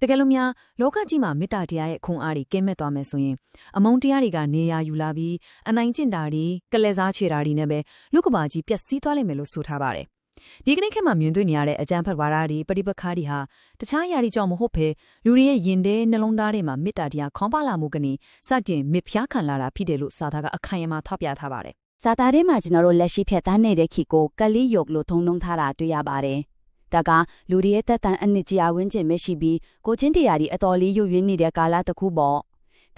တကယ်လို့များလောကကြီးမှာမေတ္တာတရားရဲ့ခွန်အားတွေကင်းမဲ့သွားမယ်ဆိုရင်အမုန်းတရားတွေကနေရာယူလာပြီးအနိုင်ကျင့်တာတွေကလဲစားချေတာတွေနဲ့ပဲလူကဘာကြီးပျက်စီးသွားလိမ့်မယ်လို့ဆိုထားပါတယ်ဒီကနေ့ခေတ်မှာမြင်တွေ့နေရတဲ့အကြမ်းဖက်ဝါဒတွေပဋိပက္ခတွေဟာတခြားຢာတွေကြောင့်မဟုတ်ဘဲလူတွေရဲ့ရင်ထဲနှလုံးသားတွေမှာမေတ္တာတရားခေါင်းပါလာမှုကနေစတင်မြစ်ဖျားခံလာတာဖြစ်တယ်လို့စာသားကအခိုင်အမာထောက်ပြထားပါတယ်စာသားထဲမှာကျွန်တော်တို့လက်ရှိဖြတ်သားနေတဲ့ခေတ်ကိုကလိယုတ်လို့ထုံနှုံထားတာတွေ့ရပါတယ်ဒါကလူတွေရဲ့တက်တန်အနှစ်ကြာဝန်းကျင်မရှိပြီးကိုချင်းတရားဒီအတော်လေးရွရွနေတဲ့ကာလတစ်ခုပေါ့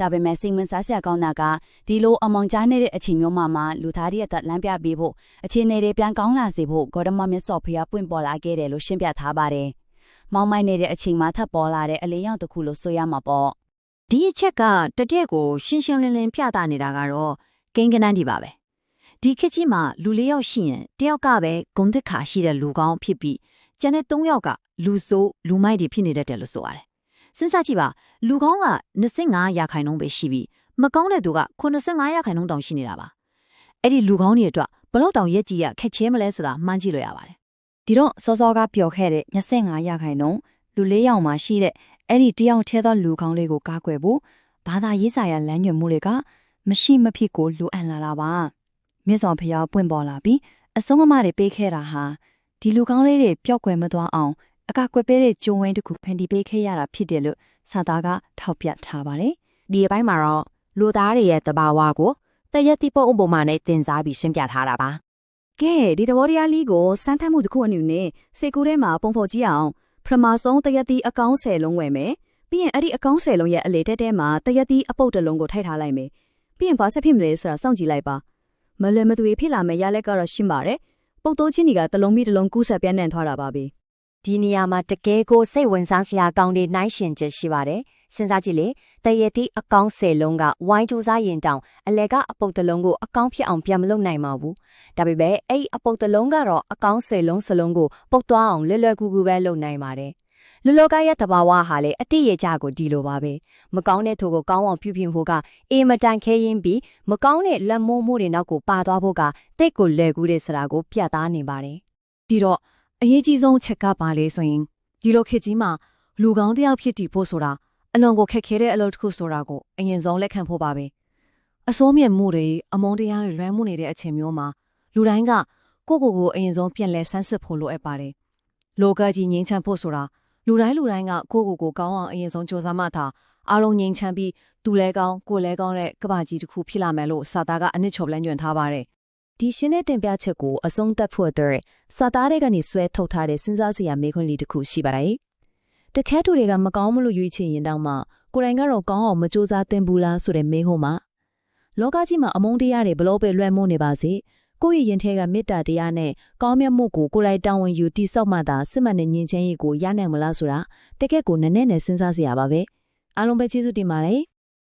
ဒါပေမဲ့စိတ်ဝင်စားစရာကောင်းတာကဒီလိုအမောင်ကြားနေတဲ့အချိန်မျိုးမှာလူသားတွေရဲ့တက်လမ်းပြပေးဖို့အခြေအနေတွေပြန်ကောင်းလာစေဖို့ဂေါရမမြတ်စော်ဖျားပွင့်ပေါ်လာခဲ့တယ်လို့ရှင်းပြထားပါတယ်။မောင်းမိုက်နေတဲ့အချိန်မှာထပ်ပေါ်လာတဲ့အလင်းရောင်တစ်ခုလို့ဆိုရမှာပေါ့။ဒီအချက်ကတတဲ့ကိုရှင်းရှင်းလင်းလင်းပြသနေတာကတော့ကိန်းကနန်းဒီပါပဲ။ဒီခေတ်ကြီးမှာလူ၄ယောက်ရှိရင်တယောက်ကပဲဂုံတက်ခါရှိတဲ့လူကောင်းဖြစ်ပြီးကျန်တဲ့၃ယောက်ကလူဆိုးလူမိုက်တွေဖြစ်နေတတ်တယ်လို့ဆိုရတယ်။စဉ်းစားကြည့်ပါလူကောင်းက25%ပဲရှိပြီးမကောင်းတဲ့သူက85%တောင်ရှိနေတာပါအဲ့ဒီလူကောင်းတွေအတွက်ဘလောက်တောင်ရက်ကြီးရခက်ချဲမလဲဆိုတာမှန်းကြည့်လို့ရပါတယ်ဒီတော့စောစောကပြောခဲ့တဲ့25%လူ၄ယောက်မှရှိတဲ့အဲ့ဒီတယောက်ထဲသောလူကောင်းလေးကိုကားကွယ်ဖို့ဘာသာရေးဆိုင်ရာလမ်းညွှန်မှုတွေကမရှိမဖြစ်ကိုလိုအပ်လာတာပါမြတ်စွာဘုရားပွင့်ပေါ်လာပြီးအဆုံးအမတွေပေးခဲ့တာဟာဒီလူကောင်းလေးတွေပျောက်ကွယ်မသွားအောင်အကာကွယ်ပေးတဲ့ကြိုးဝင်းတစ်ခုဖန်တီးပေးခဲ့ရတာဖြစ်တယ်လို့စာသားကထောက်ပြထားပါတယ်။ဒီအပိုင်းမှာတော့လူသားတွေရဲ့တဘာဝကိုတရက်တိပုတ်ဥပုံမှနဲ့တင်စားပြီးရှင်းပြထားတာပါ။ကဲဒီသဘောတရားလေးကိုစမ်းသပ်မှုတစ်ခုအနေနဲ့စိတ်ကူးထဲမှာပုံဖော်ကြည့်အောင်ပထမဆုံးတရက်တိအကောင်း10လုံးဝယ်မယ်။ပြီးရင်အဲ့ဒီအကောင်း10လုံးရဲ့အလေတက်တဲမှာတရက်တိအပုတ်တစ်လုံးကိုထိုက်ထားလိုက်မယ်။ပြီးရင်ဘာဆက်ဖြစ်မလဲဆိုတာစောင့်ကြည့်လိုက်ပါ။မလွယ်မသွေဖြစ်လာမယ့်ရလက်ကတော့ရှင်းပါတယ်။ပုတ်တိုးချင်းတွေကတစ်လုံးပြီးတစ်လုံးကူးဆက်ပြန့်နှံ့သွားတာပါပဲ။ဒီနေရာမှာတကယ်ကိုစိတ်ဝင်စားစရာကောင်းတဲ့နိုင်ရှင်ချက်ရှိပါတယ်။စဉ်းစားကြည့်လေတရတိအကောင်း10လုံးကဝိုင်းကြိုးစားရင်တောင်အလဲကအပုတ်တစ်လုံးကိုအကောင်းဖြစ်အောင်ပြန်မလုပ်နိုင်ပါဘူး။ဒါပေမဲ့အဲ့အပုတ်တစ်လုံးကတော့အကောင်း10လုံးစလုံးကိုပုတ်သွားအောင်လွယ်လွယ်ကူကူပဲလုပ်နိုင်ပါတယ်။လူလောကရဲ့တဘာဝဟာလေအတိရကြကိုဒီလိုပါပဲ။မကောင်းတဲ့သူကိုကောင်းအောင်ပြုပြင်ဖို့ကအေးမတန်ခဲရင်ပြီးမကောင်းတဲ့လက်မိုးမှုတွေနောက်ကိုပါသွားဖို့ကတိတ်ကိုလွယ်ကူးတဲ့စရာကိုပြသနေပါတယ်။ဒီတော့အရေးကြီးဆုံးချက်ကပါလေဆိုရင်ဒီလိုခေတ်ကြီးမှာလူကောင်းတယောက်ဖြစ်တည်ဖို့ဆိုတာအလွန်ကိုခက်ခဲတဲ့အလုပ်တစ်ခုဆိုတာကိုအရင်ဆုံးလက်ခံဖို့ပါပဲအစိုးမြင့်မှုတွေအမုန်းတရားတွေလွှမ်းမိုးနေတဲ့အချိန်မျိုးမှာလူတိုင်းကကိုယ့်ကိုယ်အရင်ဆုံးပြန်လဲဆန်းစစ်ဖို့လိုအပ်ပါတယ်လောကကြီးငြိမ်းချမ်းဖို့ဆိုတာလူတိုင်းကကိုယ့်ကိုယ်ကောင်းအောင်အရင်ဆုံးစ조사မှသာအားလုံးငြိမ်းချမ်းပြီးသူလဲကောင်းကိုယ်လဲကောင်းတဲ့ကမ္ဘာကြီးတစ်ခုဖြစ်လာမယ်လို့စာသားကအနှစ်ချုပ်လမ်းညွှန်ထားပါတယ်ဒီရှင်းတဲ့တင်ပြချက်ကိုအဆုံးသတ်ဖို့အတွက်စာသားတွေကနေဆွဲထုတ်ထားတဲ့စဉ်းစားစရာမေးခွန်းလေးတစ်ခုရှိပါတယ်။တခြားသူတွေကမကောင်းမလို့ရွေးချယ်ရင်တောင်မှကိုယ်တိုင်ကတော့ကောင်းအောင်မကြိုးစားသင့်ဘူးလားဆိုတဲ့မေးခွန်းမှာလောကကြီးမှာအမုန်းတရားတွေဘလို့ပဲလွှမ်းမိုးနေပါစေကိုယ့်ရဲ့ရင်ထဲကမေတ္တာတရားနဲ့ကောင်းမြတ်မှုကိုကိုယ်လိုက်တောင်းဝင်ယူတိဆောက်မှသာစစ်မှန်တဲ့ဉာဏ်ချမ်းရည်ကိုရနိုင်မလားဆိုတာတကယ့်ကိုနည်းနည်းနဲ့စဉ်းစားစရာပါပဲ။အားလုံးပဲကျေးဇူးတင်ပါတယ်။